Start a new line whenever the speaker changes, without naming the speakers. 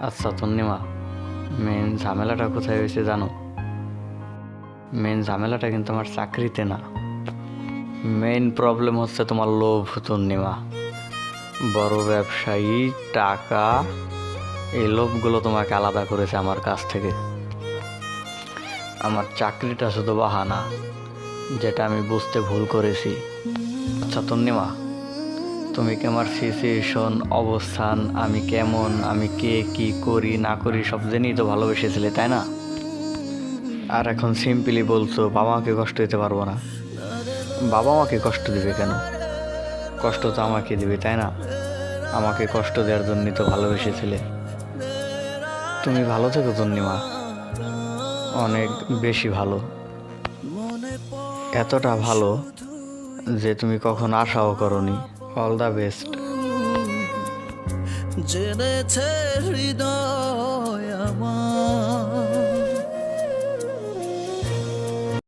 আচ্ছা তন্নিমা, মেন ঝামেলাটা কোথায় হয়েছে জানো? মেন ঝামেলাটা কিন্তু আমার চাকরিতে না। মেইন প্রবলেম হচ্ছে তোমার লোভ তন্নিমা। বড় ব্যবসায়ী, টাকা, এই লোভগুলো তোমাকে আলাদা করেছে আমার কাছ থেকে। আমার চাকরিটা শুধু বাহানা, যেটা আমি বুঝতে ভুল করেছি। আচ্ছা তন্নিমা, তুমি কি আমার সিচুয়েশন, অবস্থান, আমি কেমন, আমি কে, কি করি না করি সব জেনেই তো ভালোবেসেছিলে, তাই না? আর এখন সিম্পলি বলছো বাবা মাকে কষ্ট দিতে পারবো না। বাবা মাকে কষ্ট দিবে কেন? কষ্ট তো আমাকে দিবে, তাই না? আমাকে কষ্ট দেওয়ার জন্যই তো ভালোবেসেছিলে। তুমি ভালো থেকো তন্নিমা, অনেক বেশি ভালো। এতটা ভালো যে তুমি কখন আশাও করনি। All the best.
জেনেছে হৃদয়